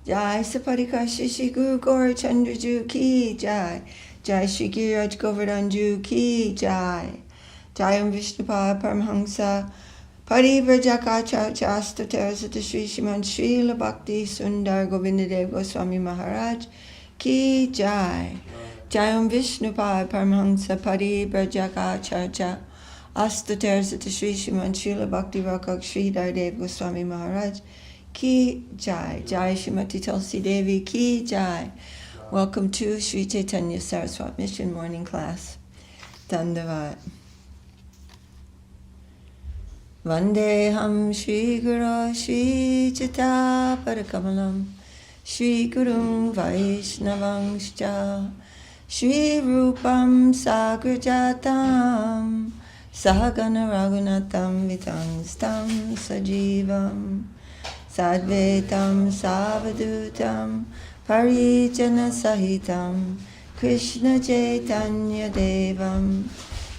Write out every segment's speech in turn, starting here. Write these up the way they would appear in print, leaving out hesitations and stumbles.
Jai Saparika Shishi Guru Gaur Chandraju Ki Jai. Jai Shri Giraj Govardhanju Ki Jai. Jayam Vishnupada Paramhansa Parivrajaka Chasta Terasata Sri Sriman Srila Bhakti Sundar Govindadev Goswami Maharaj Ki Jai. Jayam Vishnupada Paramhansa Parivrajaka Charcha Asta Terasata Sri Sriman Srila Bhakti Rakak Sri Dardev Goswami Maharaj Ki Jai. Jai Srimati Tulsi Devi Ki Jai. Welcome to Sri Chaitanya Saraswat Mission Morning Class. Dandavat. Vandeham Shri Guru Shri Chita Parakamalam Shri Gurung Vaishnavangscha Shri Rupam Sagrajatam Sahagana Raghunatam Vitangstam Sajivam Sadvetam Savadutam Parijana Sahitam Krishna Chaitanya Devam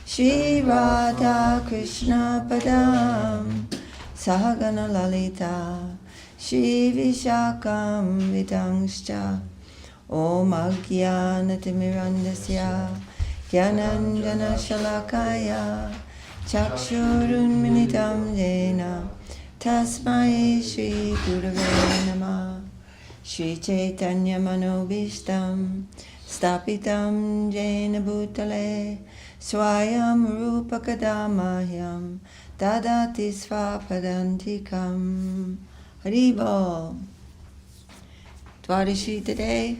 Shri Radha Krishna Padam Sahagana Lalita Shri Vishakam Vidangscha Om Ajnanatirmirandasya Gyananjana Shalakaya Chakshurunmilitam Jena Tasmai Shri Gurave Namah Shri Chaitanya Manobishtam Stapitam Jena Bhutale Swayam Rupa Kadamahyam Dadati Svapadantikam Haribol. Dwadashi today.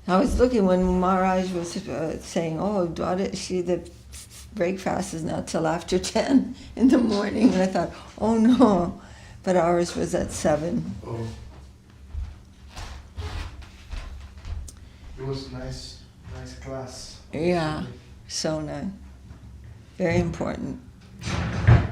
I was looking when Maharaja was saying, oh, Dwadashi, the breakfast is not till after 10 in the morning. And I thought, oh no. But ours was at 7. Oh. It was nice class. Yeah, so nice. Very important.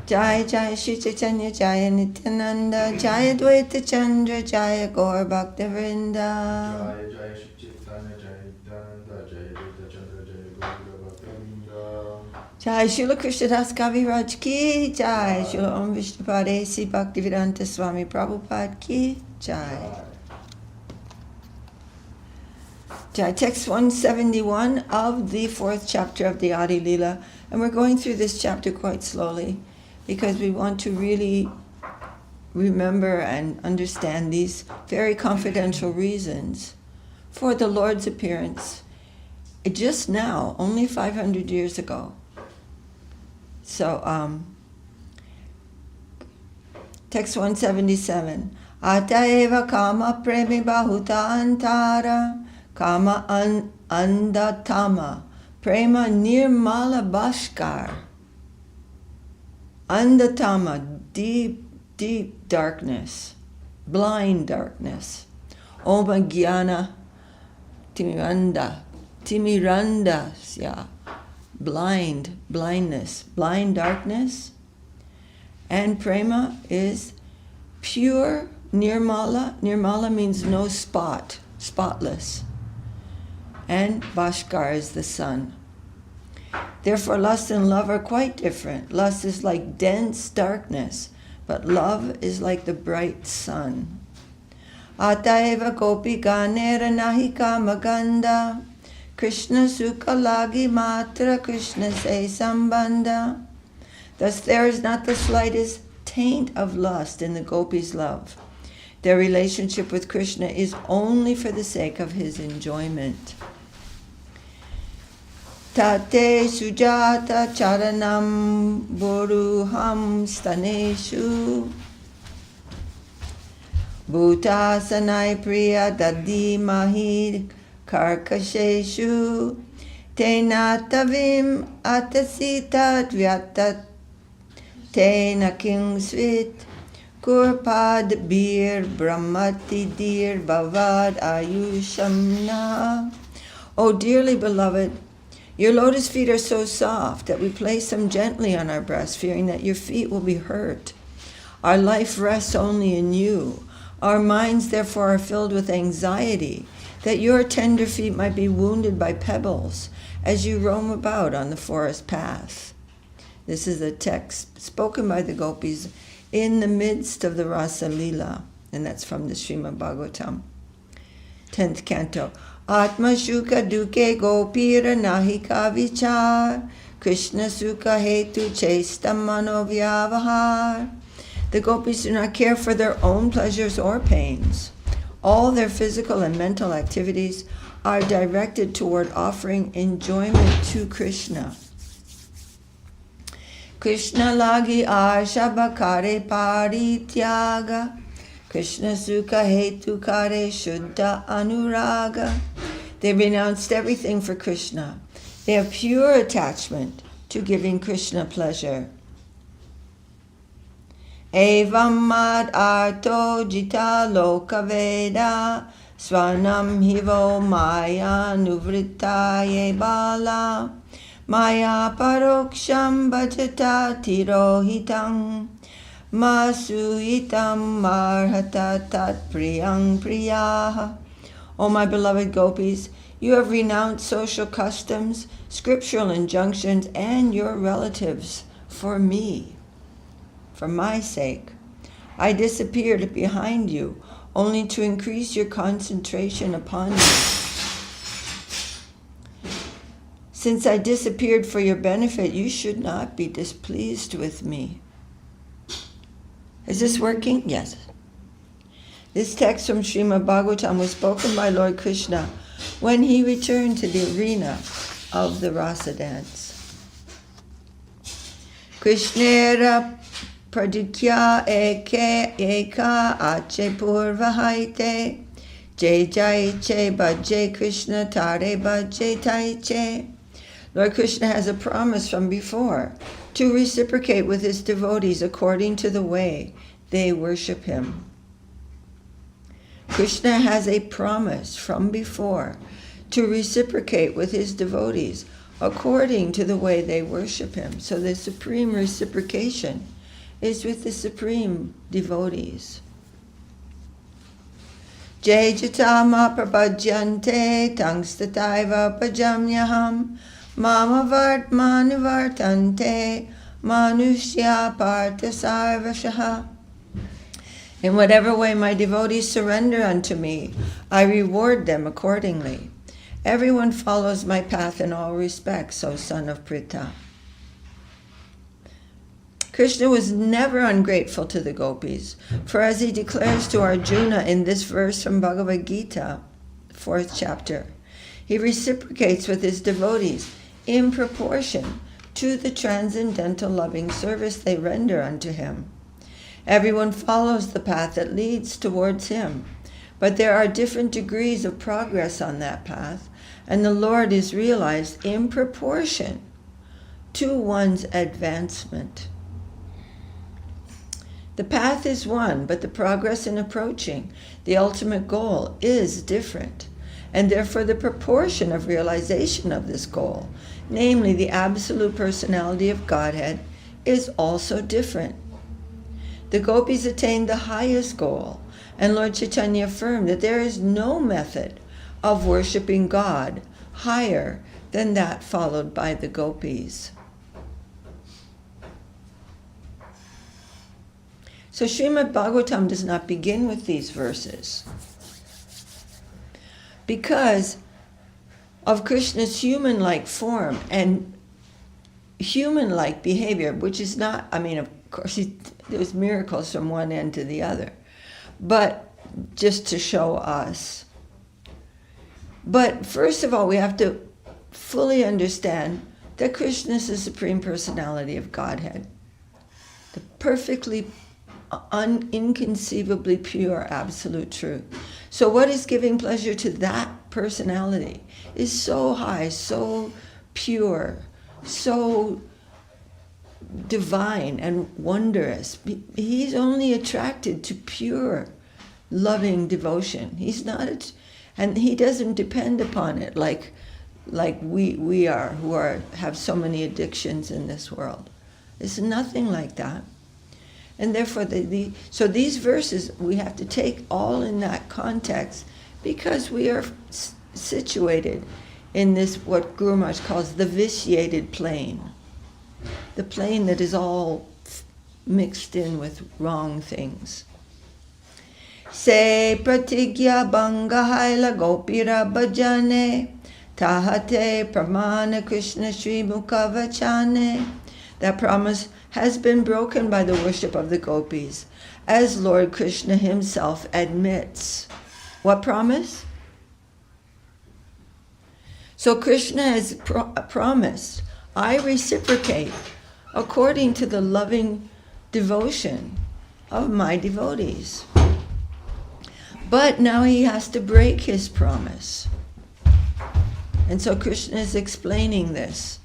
Jaya Jaya Shri Chaitanya Jaya Nityananda Jaya Dvaita Chandra Jaya Gaur Bhaktivinoda Jaya Jaya Shri Chaitanya Jaya Nityananda Jaya Dvaita Chandra Jaya Gaur Bhaktivinoda Jai Srila Krishnadas Kaviraj Ki Jai Srila Om Vishnupadesi Bhaktivedanta Swami Prabhupada Ki Jai. Jai, text 171 of the 4th chapter of the Adi Lila. And we're going through this chapter quite slowly because we want to really remember and understand these very confidential reasons for the Lord's appearance just now, only 500 years ago. So, text 177. Ataeva kama premi bahuta antara Kama andatama, prema nirmala bhaskar. Andatama, deep, deep darkness, blind darkness. Oma jnana timiranda, yeah, blindness, blind darkness. And prema is pure nirmala. Nirmala means no spot, spotless. And Bhaskar is the sun. Therefore, lust and love are quite different. Lust is like dense darkness, but love is like the bright sun. Ataeva gopi ganera nahi kama ganda, Krishna sukha lagi matra Krishna se sambandha. Thus there is not the slightest taint of lust in the gopis' love. Their relationship with Krishna is only for the sake of his enjoyment. Tate sujata charanam boruham staneshu bhutasanai priya dadi mahid karkasheshu tenatavim atasitat vyatat tena kingsvit kurpad bir brahmati dir bhavad ayushamna. O dearly beloved, your lotus feet are so soft that we place them gently on our breasts, fearing that your feet will be hurt. Our life rests only in you. Our minds, therefore, are filled with anxiety that your tender feet might be wounded by pebbles as you roam about on the forest path. This is a text spoken by the gopis in the midst of the Rasa Lila. And that's from the Srimad Bhagavatam, 10th canto. Atma Shuka Duke Gopira Nahika Vichar Krishna Sukha Hetu Chestam Manovyavahar. The gopis do not care for their own pleasures or pains. All their physical and mental activities are directed toward offering enjoyment to Krishna. Krishna lagi asha kare parityaga. Krishna sukha hetu kare shuddha anuraga. They renounced everything for Krishna. They have pure attachment to giving Krishna pleasure. Evam mad arto jita loka veda svanam hivo maya nuvrittaye bala maya paroksham bhajata tirohitam masuitam marhata tat priyang priyaha. O my beloved gopis, you have renounced social customs, scriptural injunctions, and your relatives for me, for my sake. I disappeared behind you only to increase your concentration upon me. Since I disappeared for your benefit, you should not be displeased with me. Is this working? Yes. This text from Srimad Bhagavatam was spoken by Lord Krishna when he returned to the arena of the rasa dance. Krishnera pradikya eka ache purvahaite jai jai che bhaje Krishna tare bhaje taiche. Lord Krishna has a promise from before to reciprocate with his devotees according to the way they worship him. Krishna has a promise from before to reciprocate with his devotees according to the way they worship him. So the supreme reciprocation is with the supreme devotees. Jai jatama prabhajante tangstataiva pajamyaham mama vartmani vartante manushya partha sarvashaha. In whatever way my devotees surrender unto me, I reward them accordingly. Everyone follows my path in all respects, O son of Pritha. Krishna was never ungrateful to the gopis, for as he declares to Arjuna in this verse from Bhagavad Gita, 4th chapter, he reciprocates with his devotees in proportion to the transcendental loving service they render unto him. Everyone follows the path that leads towards him, but there are different degrees of progress on that path, and the Lord is realized in proportion to one's advancement. The path is one, but the progress in approaching the ultimate goal is different, and therefore the proportion of realization of this goal, namely the absolute personality of Godhead, is also different. The gopis attained the highest goal, and Lord Chaitanya affirmed that there is no method of worshiping God higher than that followed by the gopis. So Srimad Bhagavatam does not begin with these verses because of Krishna's human-like form and human-like behavior, which is not, of course, there's miracles from one end to the other, but just to show us. But first of all, we have to fully understand that Krishna is the Supreme Personality of Godhead, the perfectly, inconceivably pure absolute truth. So what is giving pleasure to that personality is so high, so pure, so divine and wondrous. He's only attracted to pure, loving devotion. He's not, and he doesn't depend upon it like we are, who have so many addictions in this world. It's nothing like that. And therefore, so these verses we have to take all in that context, because we are situated in this, what Guru Maharaj calls the vitiated plane. The plane that is all mixed in with wrong things. Se pratigya bangahaila gopira bhajane tahate pramana Krishna Shri Mukhavachane. That promise has been broken by the worship of the gopis, as Lord Krishna himself admits. What promise? So Krishna has promised, I reciprocate according to the loving devotion of my devotees. But now he has to break his promise. And so Krishna is explaining this.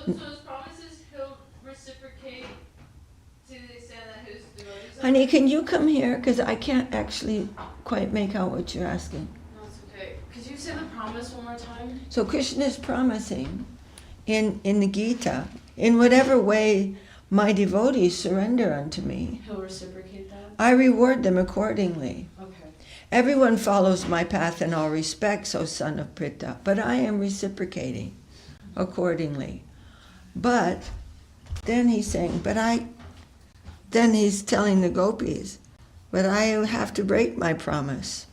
So his promise is he'll reciprocate to the extent that his devotees... Honey, can you come here? Because I can't actually quite make out what you're asking. No, it's okay. Could you say the promise one more time? So Krishna is promising in the Gita, in whatever way my devotees surrender unto me, He'll reciprocate that? I reward them accordingly. Okay. Everyone follows my path in all respects, O son of Prita, but I am reciprocating accordingly. But then he's saying, then he's telling the gopis, but I have to break my promise.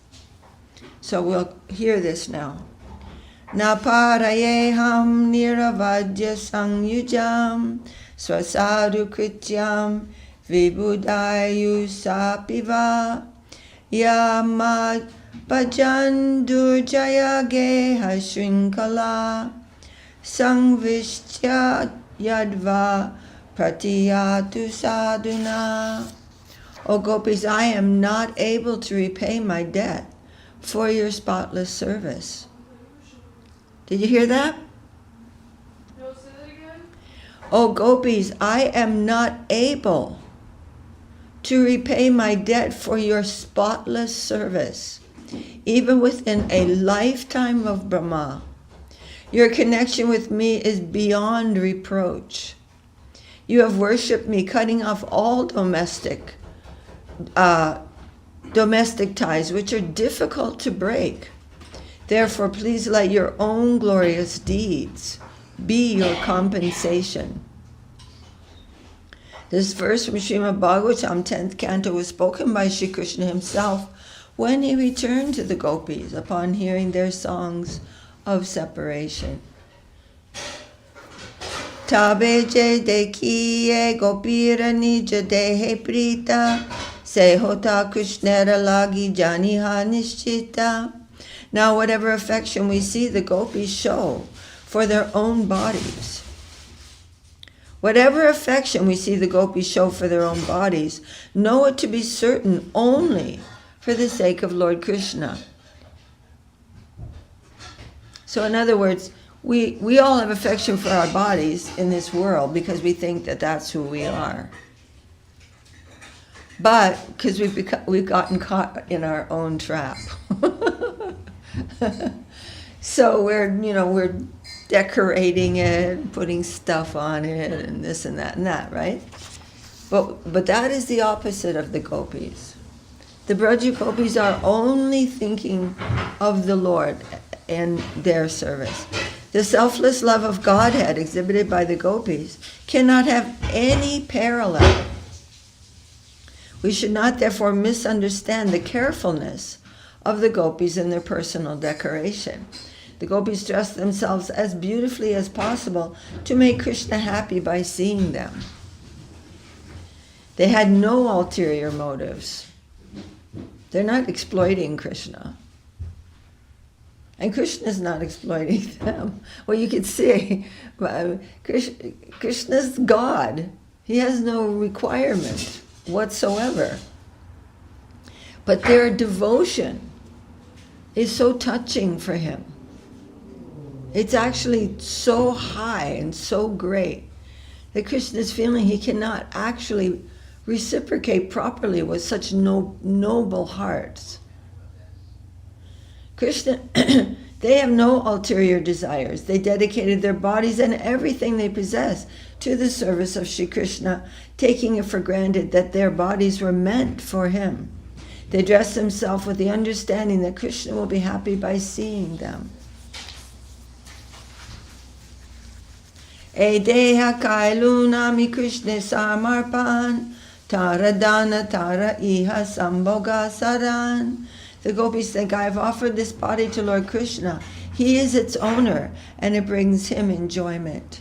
So we'll hear this now. Na parayeham niravajya sangyujam swasadu krityam vibudayu sapiva yamad bhajan durjaya geha shrinkala sangvishtya yadva pratiyatu sadhuna. O gopis, I am not able to repay my debt for your spotless service. Did you hear that? No, say that again? O gopis, I am not able to repay my debt for your spotless service, even within a lifetime of Brahma. Your connection with me is beyond reproach. You have worshipped me, cutting off all domestic ties, which are difficult to break. Therefore, please let your own glorious deeds be your compensation. This verse from Srimad Bhagavatam, 10th canto, was spoken by Sri Krishna himself when he returned to the gopis upon hearing their songs of separation. Tabe je dekhiye gopira nija dehe prita se hota krishnera lagi janiha nishchita. Now whatever affection we see the gopis show for their own bodies, whatever affection we see the gopis show for their own bodies, know it to be certain only for the sake of Lord Krishna. So in other words, we all have affection for our bodies in this world because we think that that's who we are. But because we've gotten caught in our own trap. So we're decorating it, putting stuff on it, and this and that, right? But that is the opposite of the gopis. The Braja gopis are only thinking of the Lord and their service. The selfless love of Godhead exhibited by the gopis cannot have any parallel. We should not therefore misunderstand the carefulness of the gopis in their personal decoration. The gopis dress themselves as beautifully as possible to make Krishna happy by seeing them. They had no ulterior motives. They're not exploiting Krishna. And Krishna is not exploiting them. Well, you could see, Krishna's God. He has no requirement whatsoever. But their devotion is so touching for him. It's actually so high and so great that Krishna is feeling he cannot actually reciprocate properly with such noble hearts. Krishna, they have no ulterior desires. They dedicated their bodies and everything they possess to the service of Sri Krishna, taking it for granted that their bodies were meant for him. They dress themselves with the understanding that Krishna will be happy by seeing them. E deha kailunami Krishna samarpan, taradana tara iha sambhoga saran. The gopis think, I've offered this body to Lord Krishna. He is its owner, and it brings him enjoyment.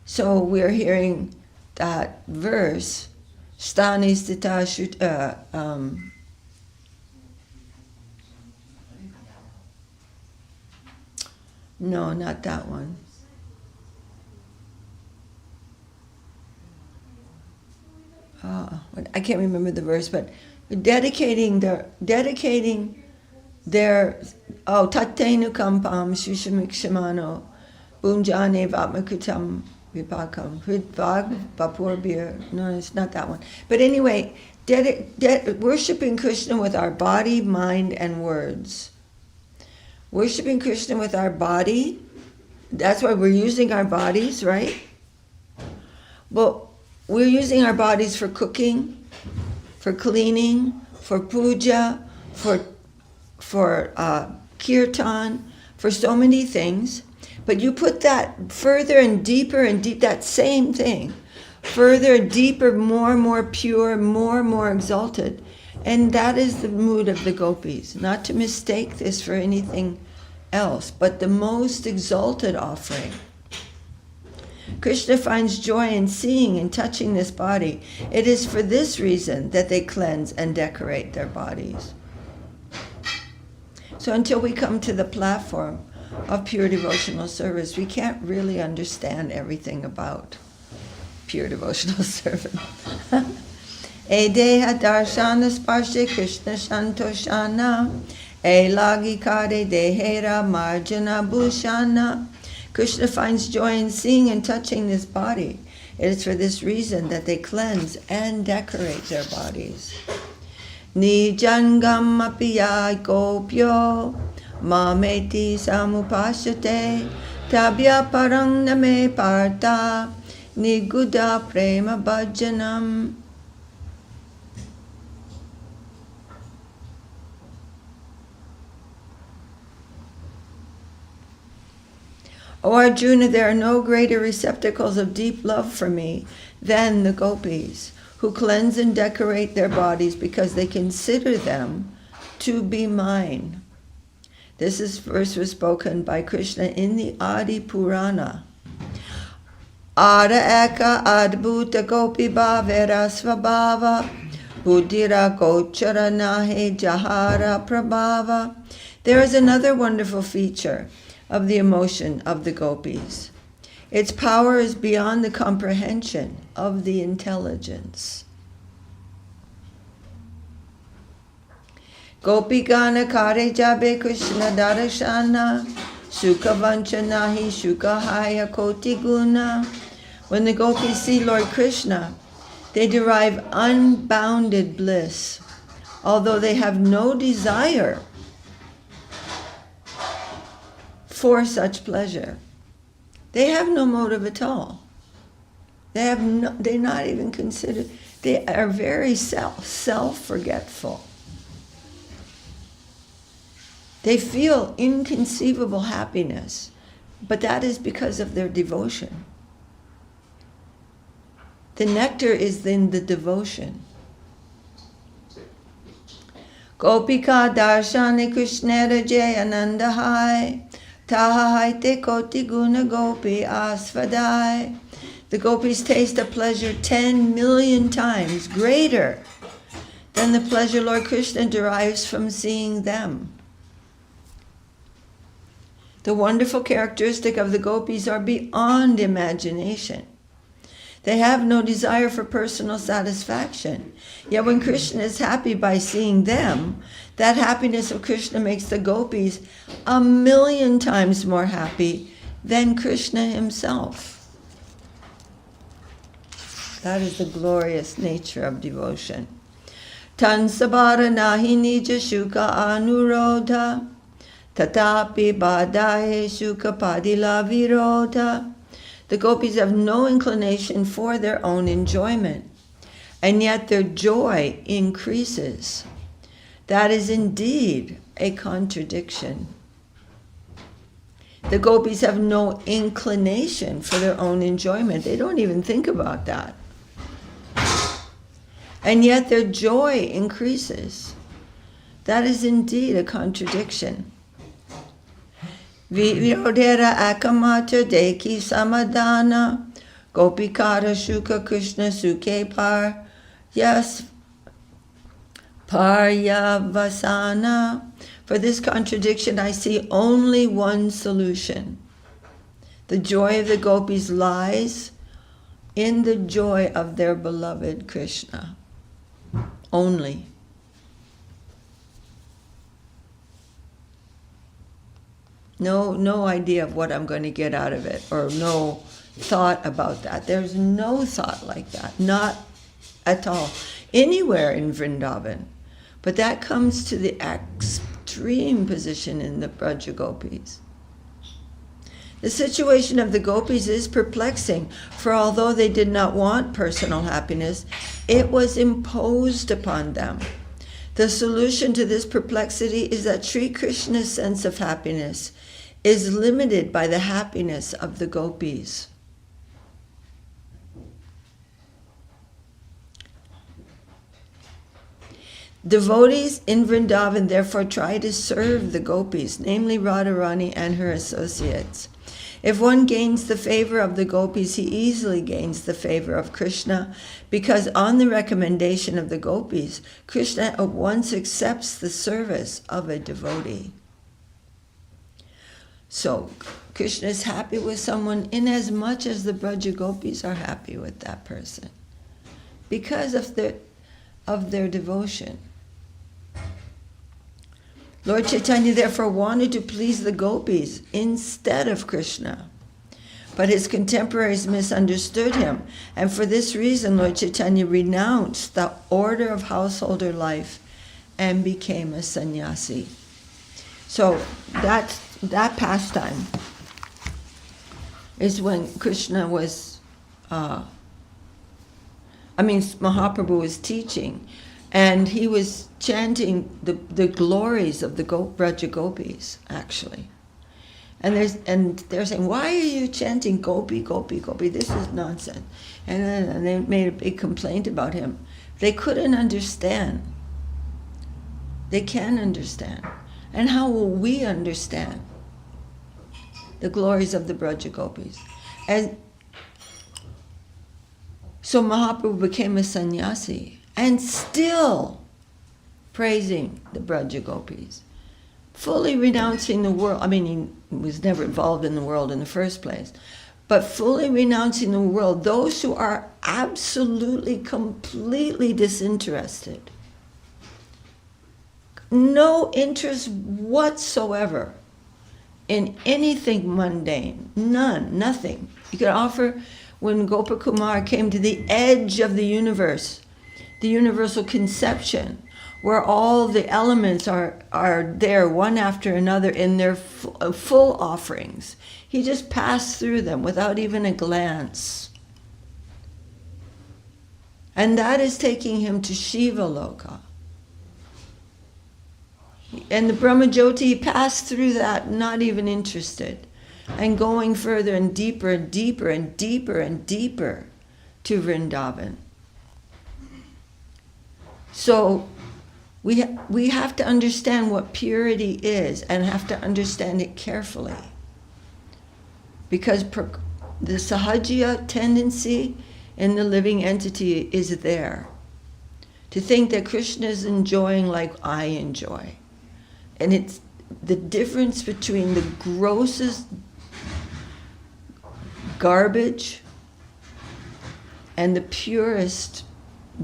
So we're hearing that verse, Stani Stita no, not that one. I can't remember the verse, but dedicating their Tattenu Kampam Shushamikshimano Bunjane Vatmakutam Vipakam Hridvag Vapurbir. No, it's not that one. But anyway, worshiping Krishna with our body, mind, and words. Worshipping Krishna with our body, that's why we're using our bodies, right? But we're using our bodies for cooking, for cleaning, for puja, for kirtan, for so many things. But you put that further and deeper that same thing, further, deeper, more and more pure, more and more exalted. And that is the mood of the gopis, not to mistake this for anything else, but the most exalted offering. Krishna finds joy in seeing and touching this body. It is for this reason that they cleanse and decorate their bodies. So until we come to the platform of pure devotional service, we can't really understand everything about pure devotional service. Edeha darshana sparshe Krishna shantoshana elagikare dehera marjana bhushana. Krishna finds joy in seeing and touching this body. It is for this reason that they cleanse and decorate their bodies. Nijangam apiya gopyo mameti samupashate tabya parang name parta niguda prema bhajanam. O Arjuna, there are no greater receptacles of deep love for me than the gopis, who cleanse and decorate their bodies because they consider them to be mine. This verse was spoken by Krishna in the Adi Purana. Ada eka adbhuta gopi bhavera svabhava buddhira gochara nahe jahara prabhava. There is another wonderful feature of the emotion of the gopis. Its power is beyond the comprehension of the intelligence. Gopi gana kare jabe Krishna darashana sukha vanchanahi sukha haya koti guna. When the gopis see Lord Krishna, they derive unbounded bliss, although they have no desire for such pleasure. They have no motive at all. They're not even considered, they are very self-forgetful. They feel inconceivable happiness, but that is because of their devotion. The nectar is in the devotion. Gopika darshane krishnera jayanandahai tahaite koti guna gopi asvadai. The gopis taste a pleasure 10 million times greater than the pleasure Lord Krishna derives from seeing them. The wonderful characteristic of the gopis are beyond imagination. They have no desire for personal satisfaction. Yet when Krishna is happy by seeing them, that happiness of Krishna makes the gopis 1,000,000 times more happy than Krishna himself. That is the glorious nature of devotion. Tan sabara nahi nija shuka anurodha tatapi badaye shuka padila virodha. The gopis have no inclination for their own enjoyment, and yet their joy increases. That is indeed a contradiction. The gopis have no inclination for their own enjoyment. They don't even think about that. And yet their joy increases. That is indeed a contradiction. Virodera akamata deki samadana gopikara shuka krishna suke par yes paryavasana. For this contradiction I see only one solution. The joy of the gopis lies in the joy of their beloved Krishna. Only. No idea of what I'm going to get out of it, or no thought about that. There's no thought like that, not at all, anywhere in Vrindavan. But that comes to the extreme position in the Braja Gopis. The situation of the gopis is perplexing, for although they did not want personal happiness, it was imposed upon them. The solution to this perplexity is that Sri Krishna's sense of happiness is limited by the happiness of the gopis. Devotees in Vrindavan therefore try to serve the gopis, namely Radharani and her associates. If one gains the favor of the gopis, he easily gains the favor of Krishna, because on the recommendation of the gopis, Krishna at once accepts the service of a devotee. So, Krishna is happy with someone inasmuch as the Braja Gopis are happy with that person, because of their devotion. Lord Chaitanya therefore wanted to please the gopis instead of Krishna. But his contemporaries misunderstood him, and for this reason Lord Chaitanya renounced the order of householder life and became a sannyasi. So that pastime is when Krishna was, Mahaprabhu was teaching, and he was chanting the glories of the Braja Gopis, actually. And they're saying, why are you chanting Gopi, Gopi, Gopi? This is nonsense. And they made a big complaint about him. They couldn't understand. They can't understand. And how will we understand the glories of the Braja Gopis? And so Mahaprabhu became a sannyasi, and still praising the Braja Gopis, fully renouncing the world. He was never involved in the world in the first place, but fully renouncing the world, those who are absolutely, completely disinterested. No interest whatsoever in anything mundane. None, nothing. You could offer, when Gopakumar came to the edge of the universe, the universal conception, where all the elements are there one after another in their full offerings. He just passed through them without even a glance. And that is taking him to Shiva Loka. And the Brahmajyoti passed through that, not even interested, and going further and deeper and deeper and deeper and deeper to Vrindavan. So we have to understand what purity is, and have to understand it carefully. Because the sahajya tendency in the living entity is there. To think that Krishna is enjoying like I enjoy. And it's the difference between the grossest garbage and the purest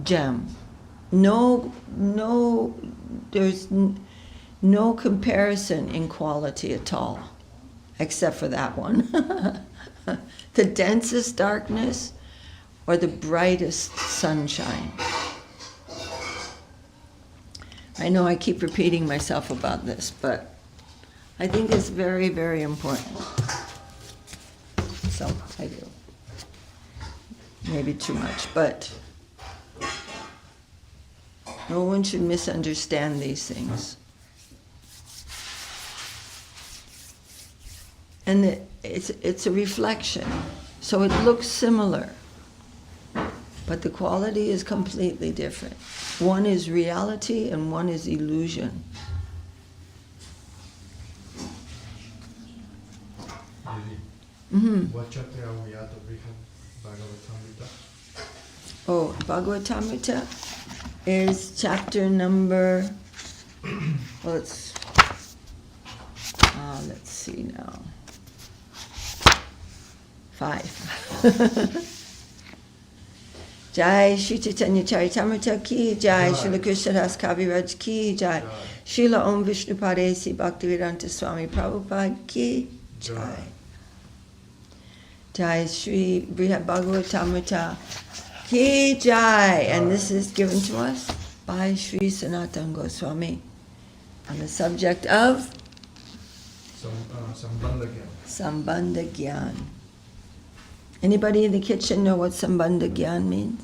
gem. There's no comparison in quality at all, except for that one. The densest darkness or the brightest sunshine. I know I keep repeating myself about this, but I think it's very, very important. So I do. Maybe too much, but no one should misunderstand these things. and it's a reflection. So it looks similar, but the quality is completely different. One is reality and one is illusion. Didi, what chapter are we at of Brihad Bhagavatamrita? Oh, Bhagavatamrita is chapter number, well, let's see now, 5. Jai Shri Chaitanya Charitamrita ki Jai, Srila Krishna Das Kaviraj ki Jai, Srila Om Vishnu Padesi Bhaktivedanta Swami Prabhupada ki Jai. Jai Shri Brihad Bhagavatamrita ki Jai. And this is given to us by Sri Sanatana Goswami on the subject of Sambandha Gyan. Sambandha Gyan. Anybody in the kitchen know what Sambandha Gyan means?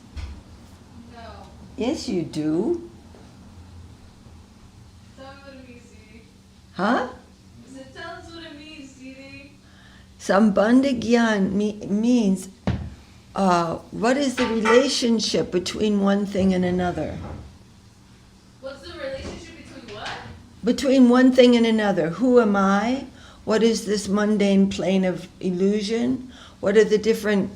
No. Yes, you do. Tell me what it means, Didi. Huh? I said, tell us what it means, Didi. Sambandha Gyan means what is the relationship between one thing and another? What's the relationship between what? Between one thing and another. Who am I? What is this mundane plane of illusion? What are the different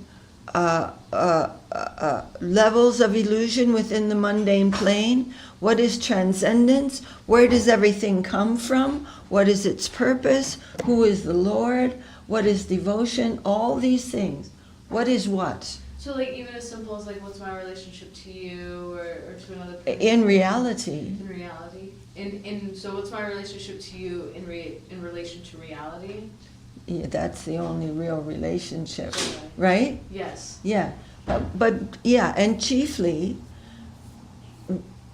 levels of illusion within the mundane plane? What is transcendence? Where does everything come from? What is its purpose? Who is the Lord? What is devotion? All these things. What is what? So, like, even as simple as, like, what's my relationship to you or to another person? In reality. In reality? So what's my relationship to you in relation to reality? Yeah, that's the only real relationship, Okay. right? Yes. Yeah, but yeah, and chiefly,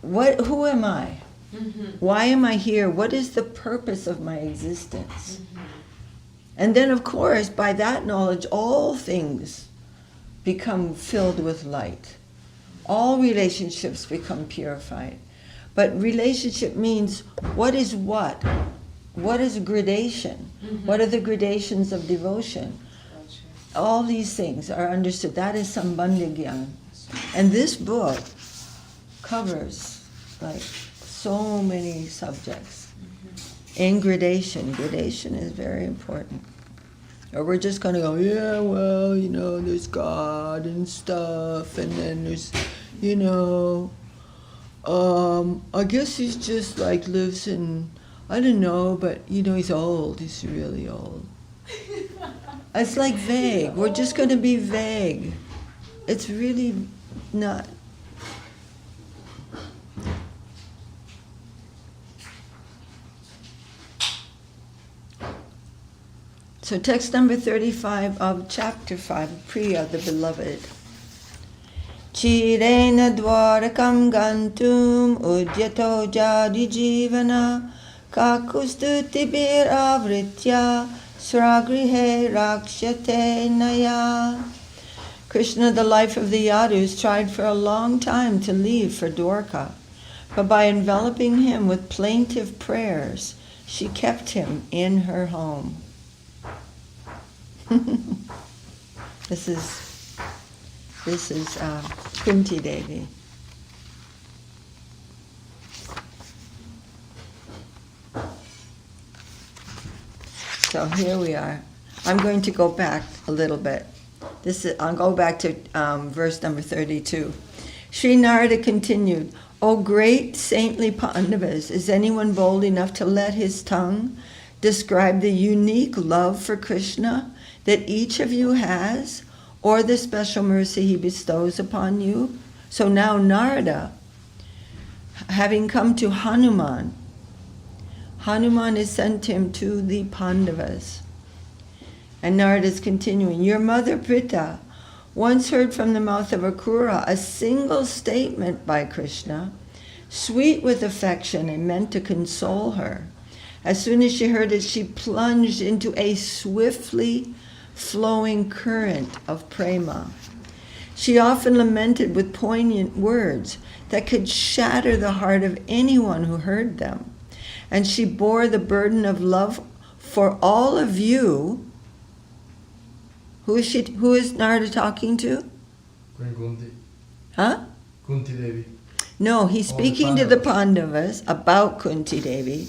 who am I? Mm-hmm. Why am I here? What is the purpose of my existence? Mm-hmm. And then, of course, by that knowledge, all things become filled with light. All relationships become purified. But relationship means what is what? What is gradation? Mm-hmm. What are the gradations of devotion? Gotcha. All these things are understood. That is Sambandha Gyan. And this book covers like so many subjects. In gradation. Gradation is very important. Or we're just going to go, yeah, well, there's God and stuff, and then there's, I guess he's just like lives in, I don't know, but he's old. He's really old. It's like vague. We're just going to be vague. It's really not. So text number 35 of chapter 5, Priya, the Beloved. Chirena dwarakam gantum udyato jadi jivana kakustuti bir avritya sragrihe rakshate naya. Krishna, the life of the Yadus, tried for a long time to leave for Dwarka, but by enveloping him with plaintive prayers, she kept him in her home. This is Kunti Devi. So here we are. I'm going to go back a little bit. I'll go back to verse number 32. Sri Narada continued, O great saintly Pandavas, is anyone bold enough to let his tongue describe the unique love for Krishna that each of you has, or the special mercy he bestows upon you? So now Narada, having come to Hanuman is sent him to the Pandavas. And Narada is continuing, your mother Pritha once heard from the mouth of Akrura a single statement by Krishna, sweet with affection and meant to console her. As soon as she heard it, she plunged into a swiftly flowing current of prema. She often lamented with poignant words that could shatter the heart of anyone who heard them. And she bore the burden of love for all of you Who is Narada talking to? Queen Kunti. Huh? Kunti Devi. No, he's Oh, speaking the to the Pandavas about Kunti Devi.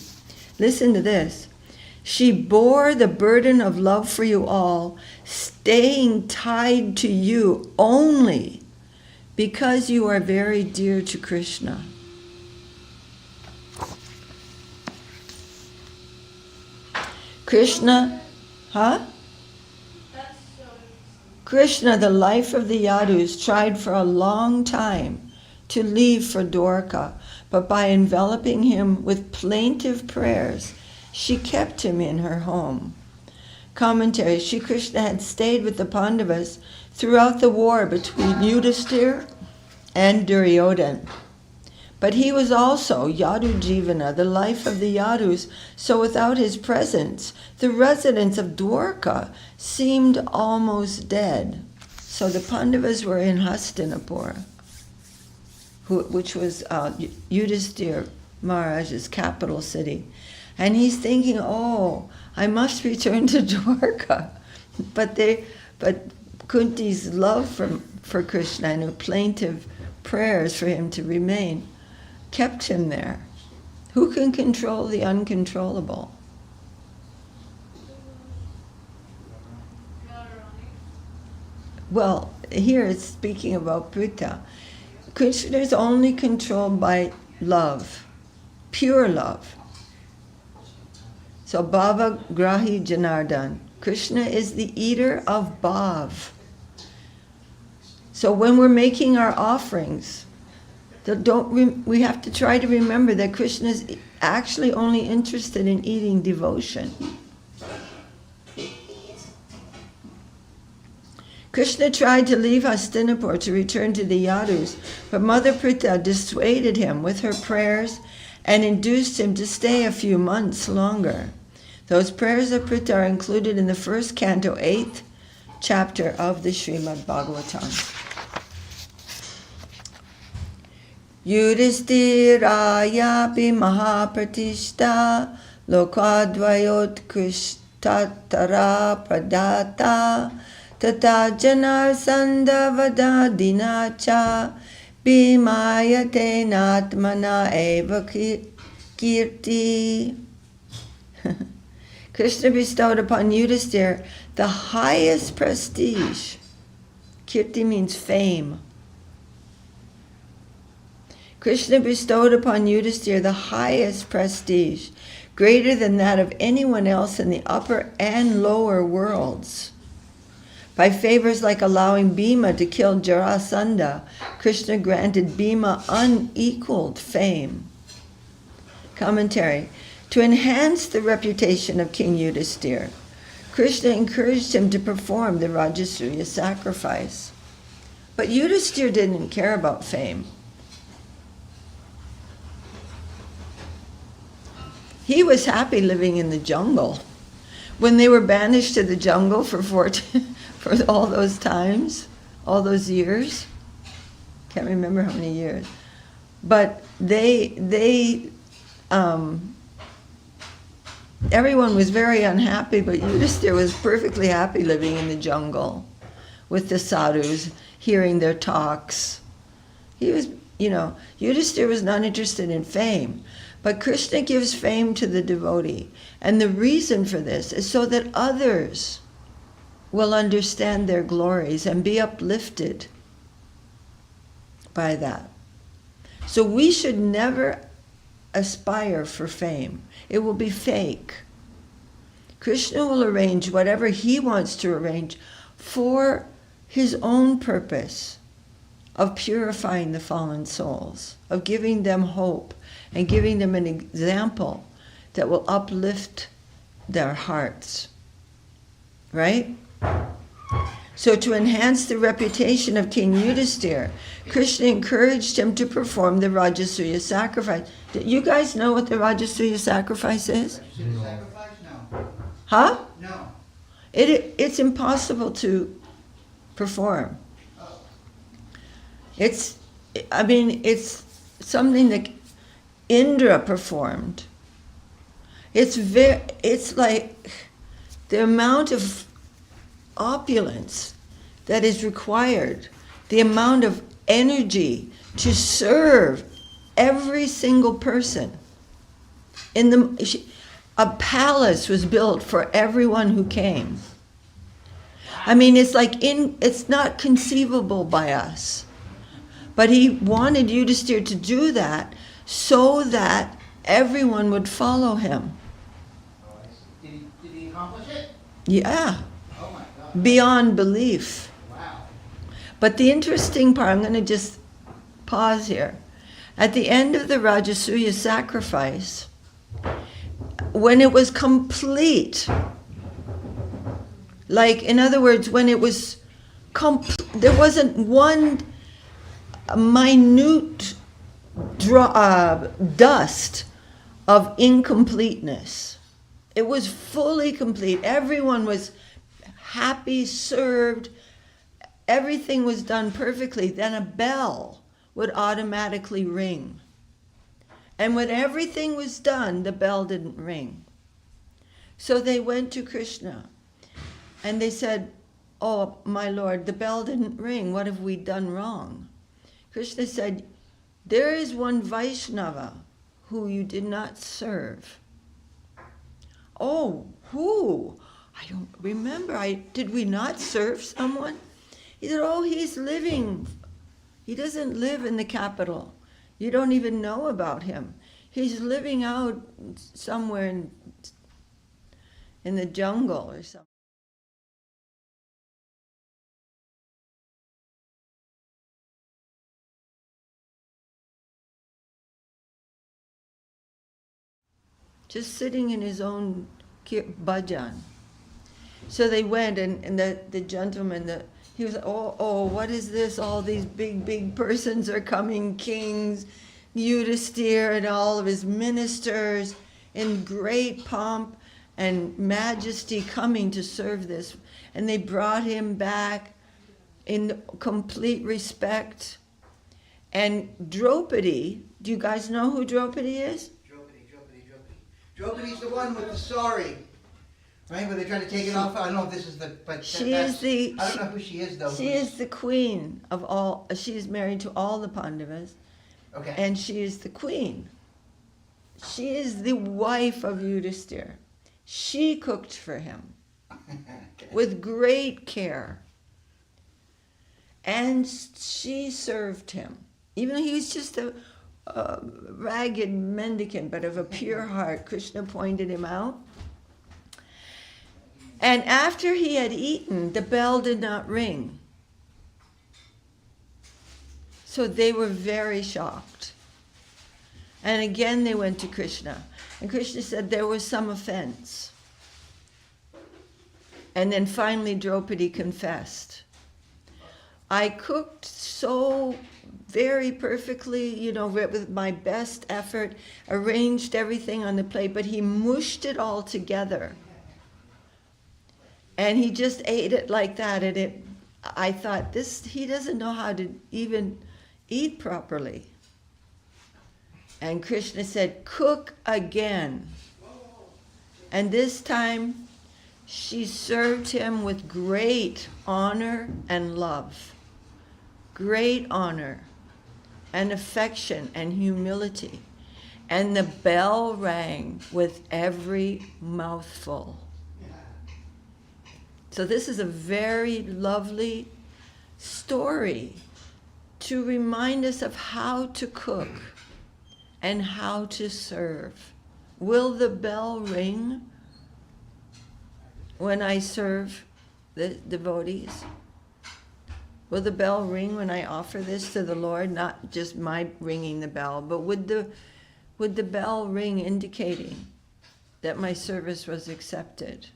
Listen to this. She bore the burden of love for you all, staying tied to you only because you are very dear to Krishna. Krishna, huh? That's so Krishna, the life of the Yadus, tried for a long time to leave for Dwarka, but by enveloping him with plaintive prayers, she kept him in her home. Commentary: Shri Krishna had stayed with the Pandavas throughout the war between Yudhisthira and Duryodhana. But he was also Yadu Jivana, the life of the Yadus, so without his presence, the residents of Dwarka seemed almost dead. So the Pandavas were in Hastinapura, which was Yudhisthira Maharaja's capital city. And he's thinking, oh, I must return to Dwarka. But Kunti's love for Krishna and her plaintive prayers for him to remain kept him there. Who can control the uncontrollable? Well, here it's speaking about Pritha. Krishna is only controlled by love, pure love. So Bhava Grahi Janardan. Krishna is the eater of Bhav. So when we're making our offerings, we have to try to remember that Krishna is actually only interested in eating devotion. Krishna tried to leave Hastinapur to return to the Yadus, but Mother Pritha dissuaded him with her prayers and induced him to stay a few months longer. Those prayers of Pritha are included in the first canto, 8th chapter of the Srimad Bhagavatam. Yudhisthirayapi mahapratishta lokadvayot krishtatara pradata tata janarsandavadadina cha bhimayate natmana eva kirti. Krishna bestowed upon Yudhisthira the highest prestige. Kirti means fame. Krishna bestowed upon Yudhisthira the highest prestige, greater than that of anyone else in the upper and lower worlds. By favors like allowing Bhima to kill Jarasandha, Krishna granted Bhima unequaled fame. Commentary: to enhance the reputation of King Yudhisthira, Krishna encouraged him to perform the Rajasuya sacrifice. But Yudhisthira didn't care about fame. He was happy living in the jungle. When they were banished to the jungle for all those times, all those years, can't remember how many years, but everyone was very unhappy, but Yudhisthira was perfectly happy living in the jungle with the sadhus, hearing their talks. He was, Yudhisthira was not interested in fame, but Krishna gives fame to the devotee. And the reason for this is so that others will understand their glories and be uplifted by that. So we should never aspire for fame. It will be fake. Krishna will arrange whatever he wants to arrange for his own purpose of purifying the fallen souls, of giving them hope and giving them an example that will uplift their hearts. Right? So to enhance the reputation of King Yudhisthira, Krishna encouraged him to perform the Rajasuya sacrifice. Do you guys know what the Rajasuya sacrifice is? No. Sacrifice? No. Huh? No. It's impossible to perform. Oh. It's something that Indra performed. It's like the amount of opulence that is required, the amount of energy to serve every single person. A palace was built for everyone who came. I mean, it's not conceivable by us. But he wanted Yudhisthira to do that so that everyone would follow him. Oh, I see. Did he accomplish it? Yeah, Oh my God. beyond belief. Wow. But the interesting part, I'm going to just pause here. At the end of the Rajasuya sacrifice, when it was complete, like, in other words, when it was there wasn't one minute dust of incompleteness. It was fully complete. Everyone was happy, served. Everything was done perfectly. Then a bell would automatically ring. And when everything was done, the bell didn't ring. So they went to Krishna and they said, "Oh, my Lord, the bell didn't ring. What have we done wrong?" Krishna said, "There is one Vaishnava who you did not serve." "Oh, who? I don't remember. Did we not serve someone?" He said, "Oh, he's living. He doesn't live in the capital. You don't even know about him. He's living out somewhere in the jungle or something." Just sitting in his own bhajan. So they went, and the gentleman, he was, oh, what is this? All these big persons are coming, kings, Yudhisthira and all of his ministers in great pomp and majesty coming to serve this. And they brought him back in complete respect. And Draupadi, do you guys know who Draupadi is? Draupadi's the one with the sari, right? Where they're trying to take it off. I don't know if this is the, but I don't know who she is though. She is the queen of all. She is married to all the Pandavas. Okay. And she is the queen. She is the wife of Yudhisthira. She cooked for him Okay. with great care. And she served him. Even though he was just a ragged mendicant, but of a pure heart, Krishna pointed him out. And after he had eaten, the bell did not ring. So they were very shocked. And again they went to Krishna. And Krishna said there was some offense. And then finally Draupadi confessed. "I cooked so very perfectly, with my best effort, arranged everything on the plate, but he mushed it all together. And he just ate it like that, and I thought, he doesn't know how to even eat properly." And Krishna said, "Cook again." And this time, she served him with great honor and love. Great honor and affection and humility. And the bell rang with every mouthful. So this is a very lovely story to remind us of how to cook and how to serve. Will the bell ring when I serve the devotees? Will the bell ring when I offer this to the Lord? Not just my ringing the bell, but would the bell ring indicating that my service was accepted?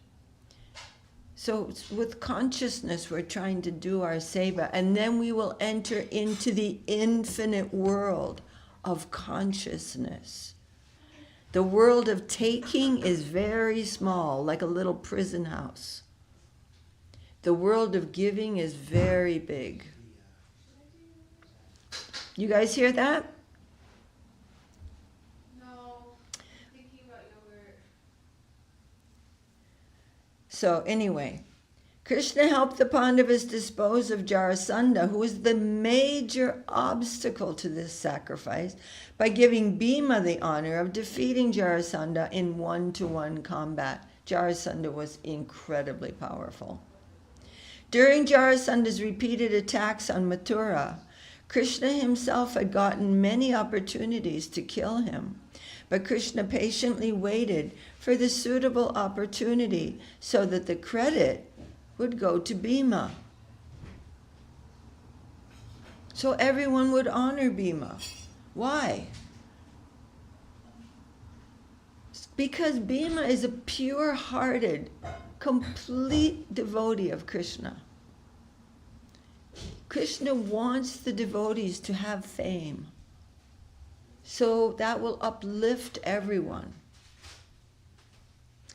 So with consciousness, we're trying to do our seva, and then we will enter into the infinite world of consciousness. The world of taking is very small, like a little prison house. The world of giving is very big. You guys hear that? No, I'm thinking about yogurt. So anyway, Krishna helped the Pandavas dispose of Jarasandha, who was the major obstacle to this sacrifice, by giving Bhima the honor of defeating Jarasandha in one-to-one combat. Jarasandha was incredibly powerful. During Jarasandha's repeated attacks on Mathura, Krishna himself had gotten many opportunities to kill him, but Krishna patiently waited for the suitable opportunity so that the credit would go to Bhima. So everyone would honor Bhima. Why? Because Bhima is a pure-hearted, complete devotee of Krishna. Krishna wants the devotees to have fame. So that will uplift everyone.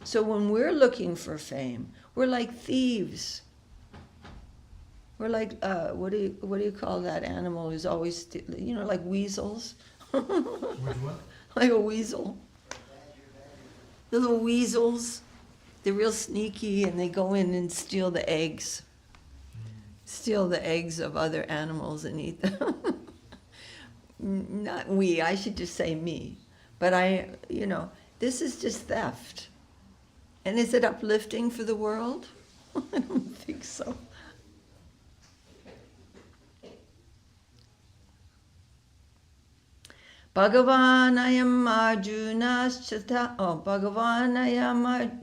So when we're looking for fame, we're like thieves. We're like, what do you call that animal who's always, like weasels? Which one? Like a weasel. The little weasels, they're real sneaky and they go in and steal the eggs. Steal the eggs of other animals and eat them. Not we, I should just say me. But this is just theft. And is it uplifting for the world? I don't think so. Bhagavanayam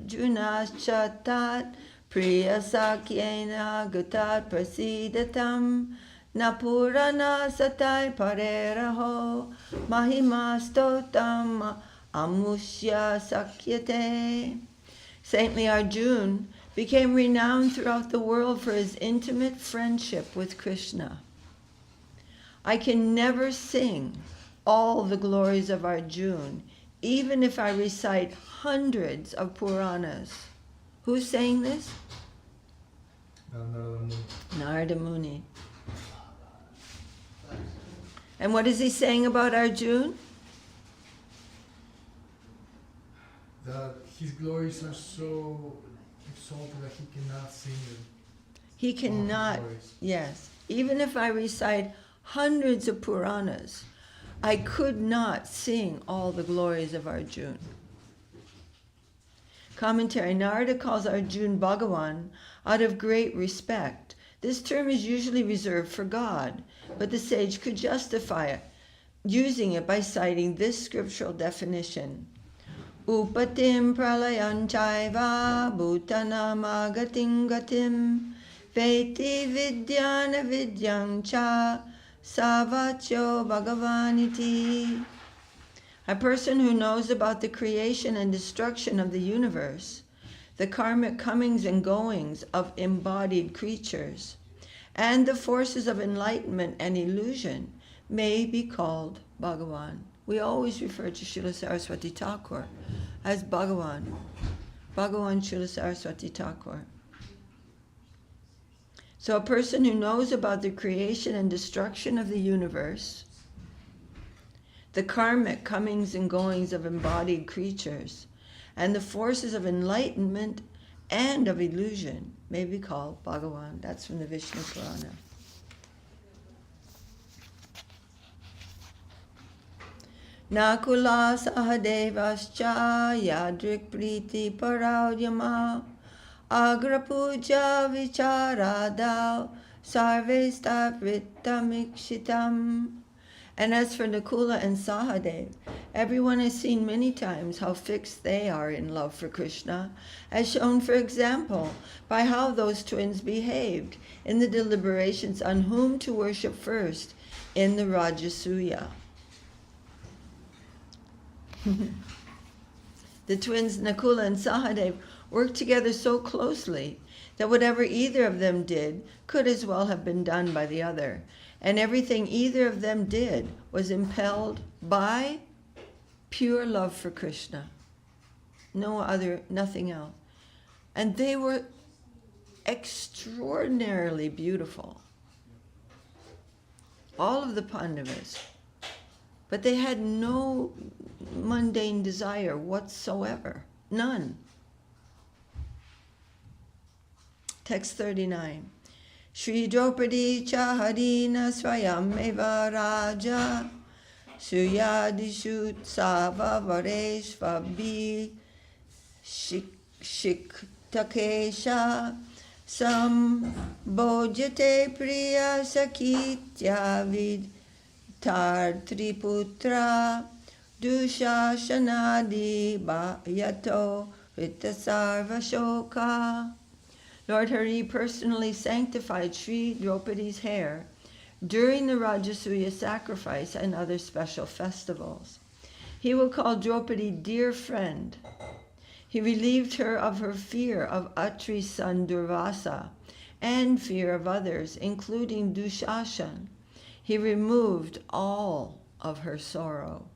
Arjunaschata Priyasakyena Gutat Prasidatam Napurana Satai Pareraho Mahimastotam Amushya Sakyate. Saintly Arjuna became renowned throughout the world for his intimate friendship with Krishna. I can never sing all the glories of Arjuna, even if I recite hundreds of Puranas. Who's saying this? Narada Muni. And what is he saying about Arjuna? That his glories are so exalted that he cannot sing them. He cannot, yes. Even if I recite hundreds of Puranas, I could not sing all the glories of Arjuna. Commentary: Narada calls Arjuna Bhagavan out of great respect. This term is usually reserved for God, but the sage could justify it, using it by citing this scriptural definition. Upatim pralayan chaiva bhutanam agatim gatim veti vidyana vidyam cha Savacho Bhagavaniti. A person who knows about the creation and destruction of the universe, the karmic comings and goings of embodied creatures, and the forces of enlightenment and illusion may be called Bhagavan. We always refer to Srila Saraswati Thakur as Bhagavan. Bhagavan Srila Saraswati Thakur. So a person who knows about the creation and destruction of the universe, the karmic comings and goings of embodied creatures, and the forces of enlightenment and of illusion may be called Bhagavan. That's from the Vishnu Purana. Nakula sahadevascha yadrik priti paraudyama Agrapuja vicharadau sarve stavritamikshitam. And as for Nakula and Sahadev, everyone has seen many times how fixed they are in love for Krishna, as shown, for example, by how those twins behaved in the deliberations on whom to worship first in the Rajasuya. The twins Nakula and Sahadev worked together so closely that whatever either of them did could as well have been done by the other. And everything either of them did was impelled by pure love for Krishna. Nothing else. And they were extraordinarily beautiful. All of the Pandavas. But they had no mundane desire whatsoever. None. Text 39. Shri Draupadi cha harina swayam eva raja suyadishu sava vareshvabhi shiktakesha sambhojate priya sakitya vidtar triputra dushashanadi yato ritasarva shoka. Lord Hari personally sanctified Sri Draupadi's hair during the Rajasuya sacrifice and other special festivals. He will call Draupadi dear friend. He relieved her of her fear of Atri's son Durvasa and fear of others, including Dushashan. He removed all of her sorrow.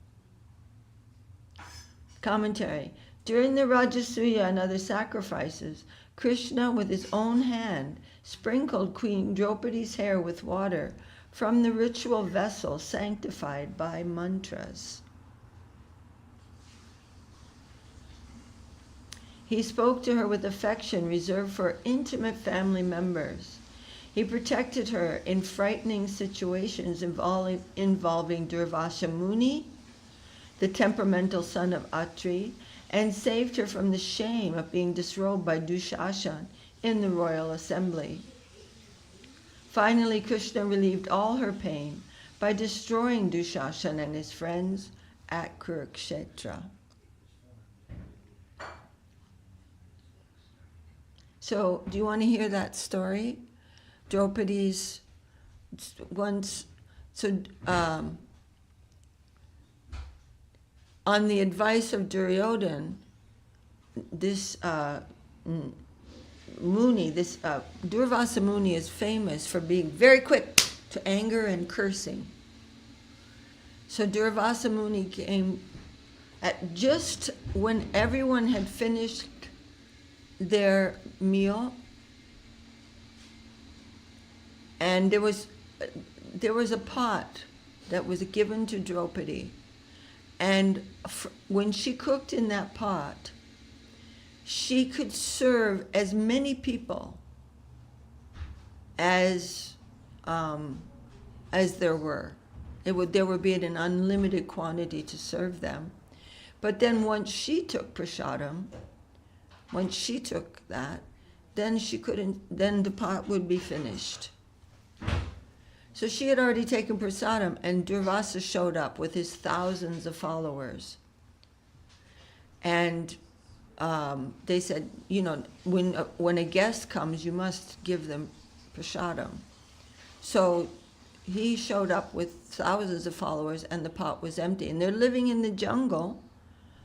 Commentary. During the Rajasuya and other sacrifices, Krishna, with his own hand, sprinkled Queen Draupadi's hair with water from the ritual vessel sanctified by mantras. He spoke to her with affection reserved for intimate family members. He protected her in frightening situations involving Durvasa Muni, the temperamental son of Atri, and saved her from the shame of being disrobed by Dushashan in the royal assembly. Finally, Krishna relieved all her pain by destroying Dushashan and his friends at Kurukshetra. So, do you want to hear that story? Draupadi's once, on the advice of Duryodhana, this Muni, Durvasa Muni is famous for being very quick to anger and cursing. So Durvasa Muni came at just when everyone had finished their meal, and there was a pot that was given to Draupadi. And when she cooked in that pot, she could serve as many people as there were. There would be an unlimited quantity to serve them. But then once she took prasadam, then the pot would be finished. So she had already taken prasadam, and Durvasa showed up with his thousands of followers. And they said, when a guest comes, you must give them prasadam. So he showed up with thousands of followers, and the pot was empty. And they're living in the jungle.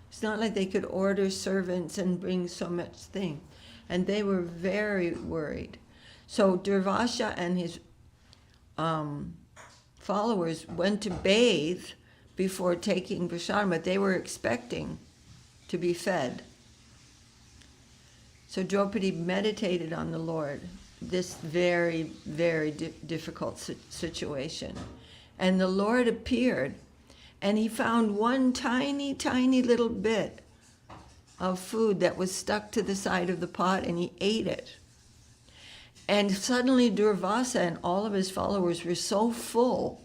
It's not like they could order servants and bring so much thing. And they were very worried. So Durvasa and his followers went to bathe before taking prasadam, but they were expecting to be fed. So Draupadi meditated on the Lord, this very, very difficult situation. And the Lord appeared, and he found one tiny, tiny little bit of food that was stuck to the side of the pot, and he ate it. And suddenly Durvasa and all of his followers were so full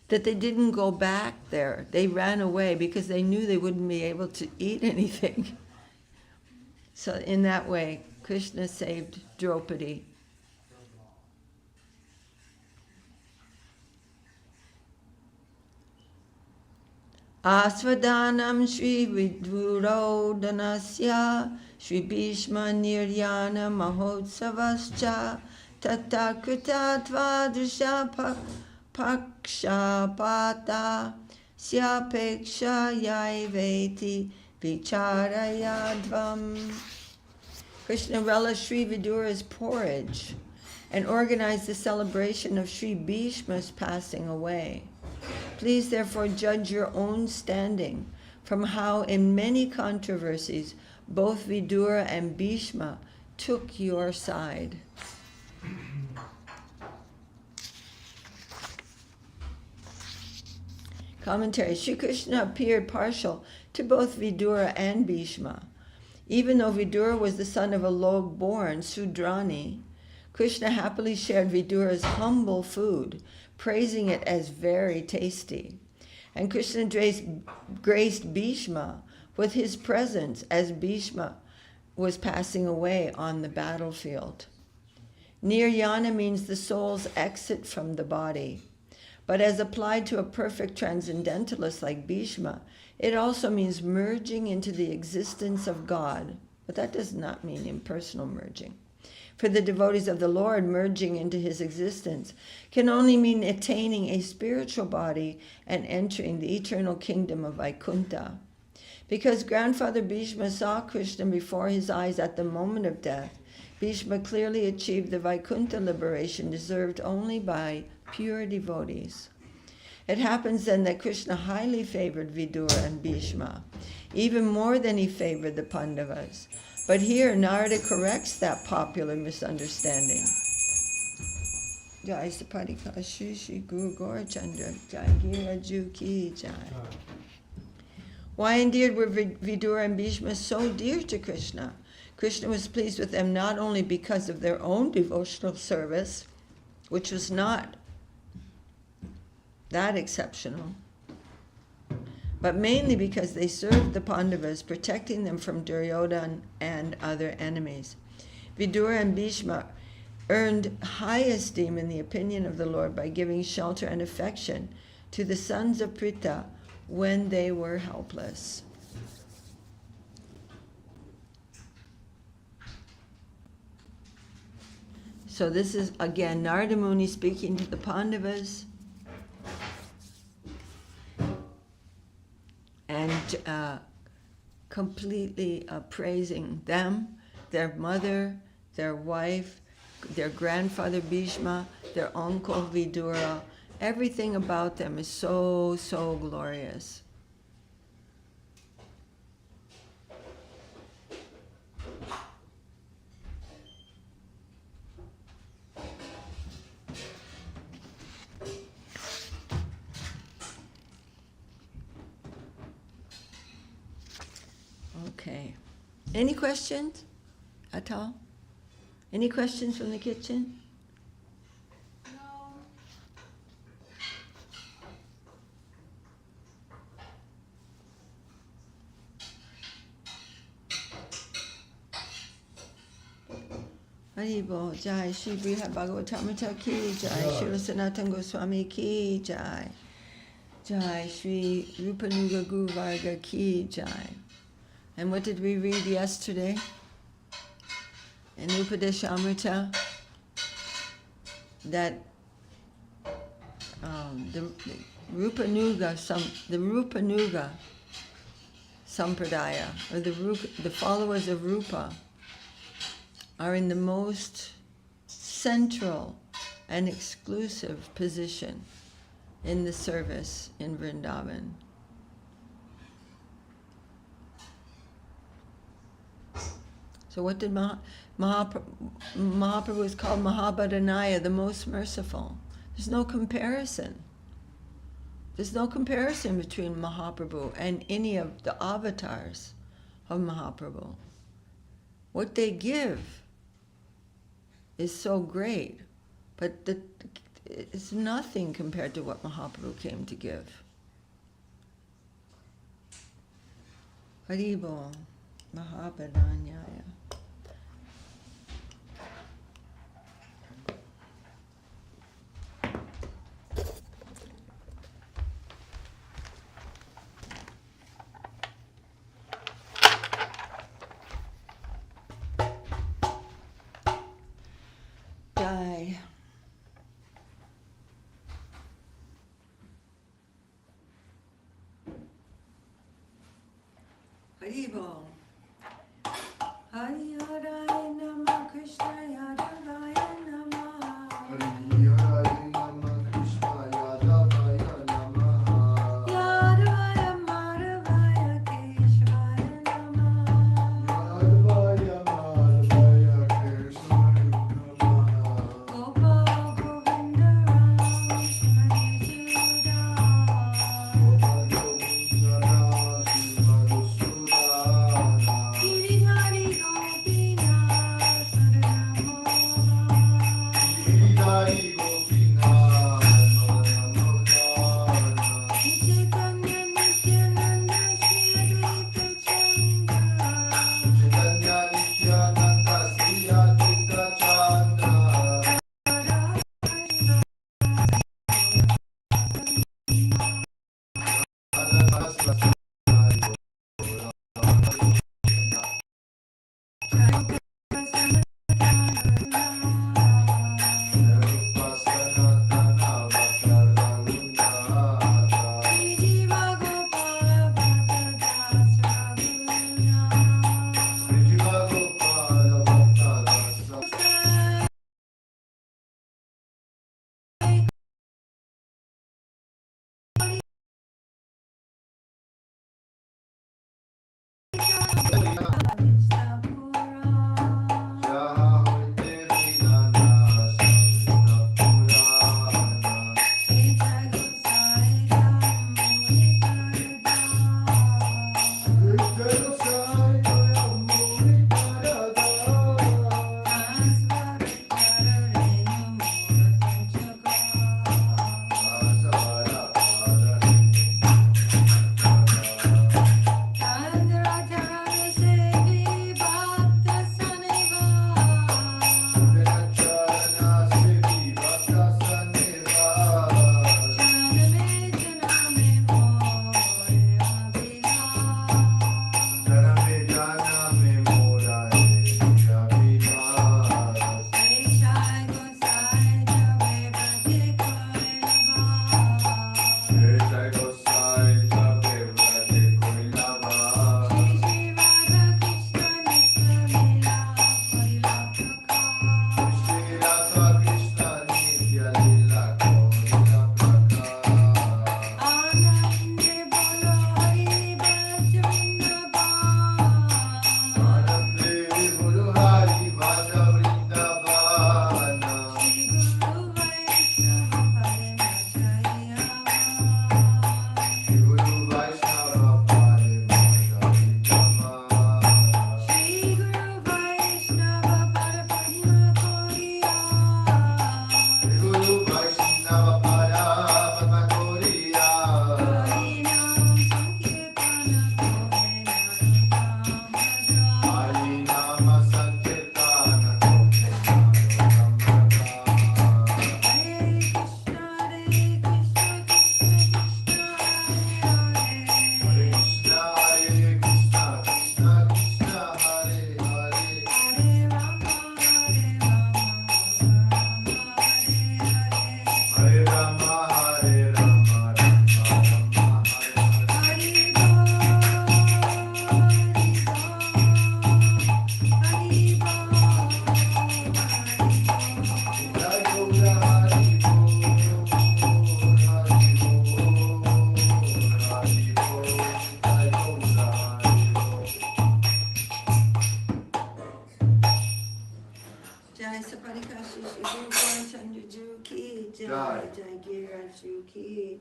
that they didn't go back there. They ran away because they knew they wouldn't be able to eat anything. So in that way, Krishna saved Draupadi. Asvadanam Shri Vidurodhanasya Shri Bhishma Niryana Mahotsavascha Tata Kritatva Drisha Pakshapata Syapeksha Yaiveti Vicharayadvam. Krishna relished Sri Vidura's porridge and organized the celebration of Sri Bhishma's passing away. Please therefore judge your own standing from how in many controversies both Vidura and Bhishma took your side. Commentary. Shri Krishna appeared partial to both Vidura and Bhishma. Even though Vidura was the son of a low-born Sudrani, Krishna happily shared Vidura's humble food, praising it as very tasty. And Krishna graced Bhishma with his presence as Bhishma was passing away on the battlefield. Nirjana means the soul's exit from the body. But as applied to a perfect transcendentalist like Bhishma, it also means merging into the existence of God. But that does not mean impersonal merging. For the devotees of the Lord, merging into his existence can only mean attaining a spiritual body and entering the eternal kingdom of Vaikuntha. Because grandfather Bhishma saw Krishna before his eyes at the moment of death, Bhishma clearly achieved the Vaikuntha liberation deserved only by pure devotees. It happens then that Krishna highly favored Vidura and Bhishma, even more than he favored the Pandavas. But here Narada corrects that popular misunderstanding. Jai Sapadika Shishi Guru Gaurachandra Jai Gira Juki Jai. Why indeed were Vidura and Bhishma so dear to Krishna? Krishna was pleased with them not only because of their own devotional service, which was not that exceptional, but mainly because they served the Pandavas, protecting them from Duryodhana and other enemies. Vidura and Bhishma earned high esteem in the opinion of the Lord by giving shelter and affection to the sons of Pritha when they were helpless. So this is again Narada Muni speaking to the Pandavas and completely praising them, their mother, their wife, their grandfather Bhishma, their uncle Vidura. Everything about them is so, so glorious. Okay. Any questions at all? Any questions from the kitchen? No. Haribol, Jai, Shri Brihad Bhagavatamrita ki Jai, Srila Sanatana Goswami ki Jai, Jai, Shri Rupanuga Guru Varga ki Jai. And what did we read yesterday in Upadeshamrita? That the Rupanuga Sampradaya, or the followers of Rupa, are in the most central and exclusive position in the service in Vrindavan. So what did Mahaprabhu is called Mahabhadanaya, the most merciful. There's no comparison. There's no comparison between Mahaprabhu and any of the avatars of Mahaprabhu. What they give is so great, but it's nothing compared to what Mahaprabhu came to give. Haribol, Mahabhadanaya. Jai. Haribol. Hari Haraya Namah Krishna Yadavaya Namah. Hari Hari Nama Krishna Yadavaya Namaha. Yadavaya Madhavaya Keshvaya Namah. Yadavaya Madhavaya Keshavaya Namaha. Gopal Govinda Ram Shri Gopal Govinda Ram Shri Giri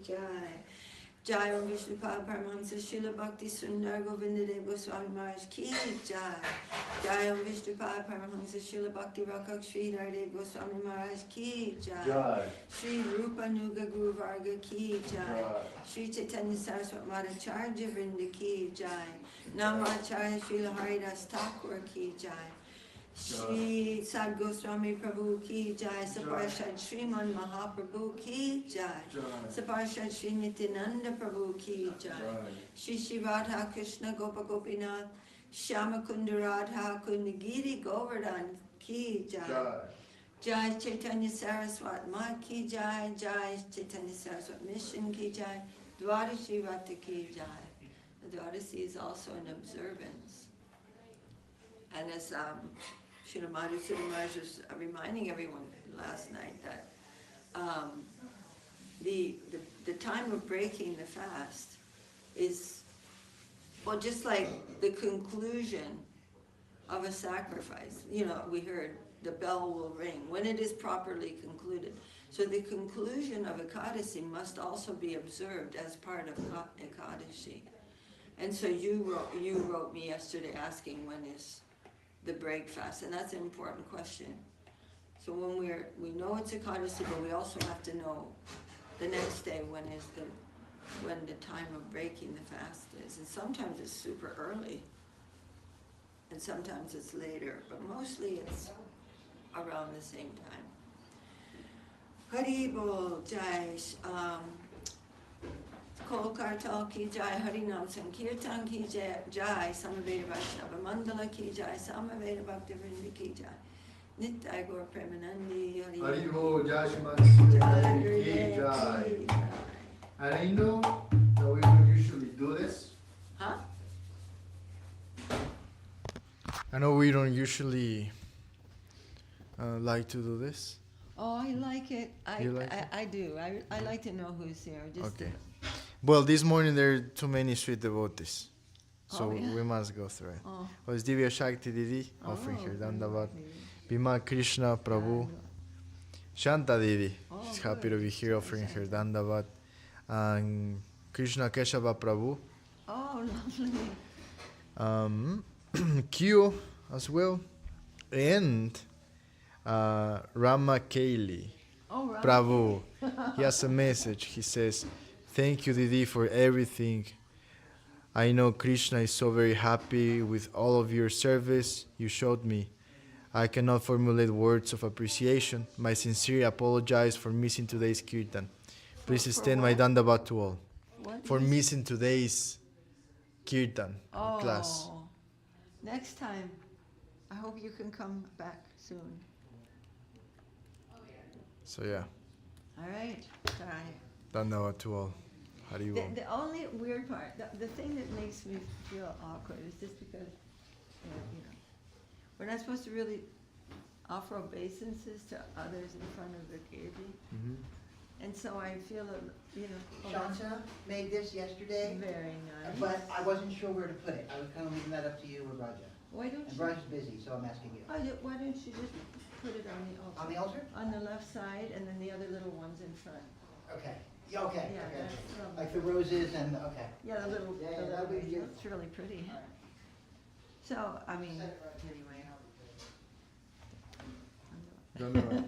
ki jai. Jaya Vishnupad Paramahansa Srila Bhakti Sundar Govinda Dev Goswami Maharaj ki jai. Jaya Vishnupad Paramahansa Srila Bhakti Rakak Sridhar Dev Goswami Maharaj ki jai. Shri Rupa Nuga Guru Varga ki jai. Shri Chaitanya Saraswat Madhacharya Vrinda ki jai. Namacharya Srila Haridas Thakur ki jai. Shri Sad Goswami Prabhu ki jai. Saparshad Sriman Mahaprabhu ki jai. Saparshad Shri Nityananda Prabhu ki jai. Shri Shri Radha Krishna Gopa Gopinath Shyama Kunda Radha Kundagiri Govardhan ki jai. Jai Chaitanya Saraswat Ma ki jai. Jai Chaitanya Saraswat Mission ki jai. Dwadashi Rata ki jai. The Dwadashi is also an observance. And as Srimati was reminding everyone last night that the time of breaking the fast is, well, just like the conclusion of a sacrifice. You know, we heard the bell will ring when it is properly concluded. So the conclusion of Ekadasi must also be observed as part of Ekadashi. And so you wrote me yesterday asking when is the break fast, and that's an important question. So when we know it's Ekadasi, but we also have to know the next day when the time of breaking the fast is. And sometimes it's super early, and sometimes it's later, but mostly it's around the same time. Haribol Jai, Kol Kartal ki Jai, Harinam Sankirtan ki Jai, Samaveda Vaishnava Mandala ki Jai, Samaveda Bhaktivinoda ki Jai, Nittaya Gaur Premanandi Haribol Jai Srimati ki Jai. And I know that we don't usually do this. Huh? I know we don't usually like to do this. Oh, I like it. You like it? I do. I like to know who's here. Just Okay. Well, this morning there are too many sweet devotees, so Oh, yeah? we must go through it. Oh. Was Divya Shakti Didi offering her Dandavat. Bhima Krishna Prabhu. Shanta Didi. Oh, She's happy good. to be here offering her Dandavat. And Krishna Keshava Prabhu. Oh, lovely. Q as well. And Rama Kaili. Oh, right. Prabhu. He has a message. He says, "Thank you, Didi, for everything. I know Krishna is so very happy with all of your service you showed me. I cannot formulate words of appreciation. My sincere apologize for missing today's kirtan. Please extend my dandavat to all." What? For missing today's kirtan class. Next time, I hope you can come back soon. So yeah, All right. Sorry. dandavat to all. Haribo. The only weird part, the thing that makes me feel awkward is just because, we're not supposed to really offer obeisances to others in front of the deity. Mhm. And so I feel, Shanta made this yesterday, very nice. but I wasn't sure where to put it. I was kind of leaving that up to you or Raja. Why don't And you, Raja's busy, so I'm asking you. why don't you just put it on the altar? On the altar? On the left side, and then the other little ones in front. Okay. Yeah, okay. Yeah, Okay. that's lovely. Like the roses and, okay. Yeah, the little, Yeah, the yeah, little that'd be ones. beautiful. It's really pretty. All right. So, I mean, Set it right. anyway. Dandavat.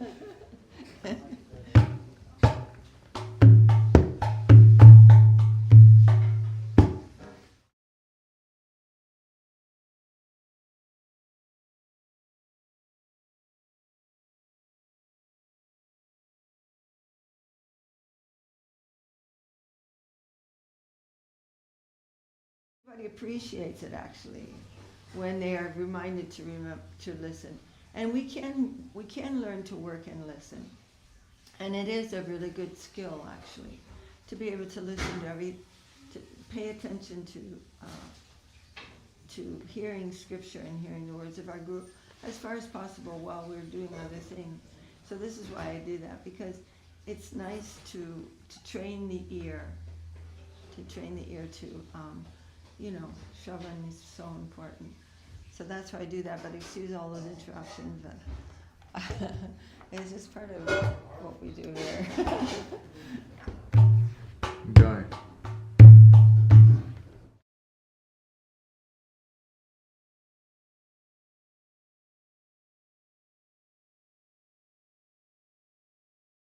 Everybody appreciates it actually when they are reminded to listen, and we can learn to work and listen, and it is a really good skill actually to be able to listen to pay attention to hearing scripture and hearing the words of our Guru as far as possible while we're doing other things. So this is why I do that, because it's nice to train the ear, to Shravan is so important. So that's why I do that, but excuse all those interruptions, but it's just part of what we do here. Jai.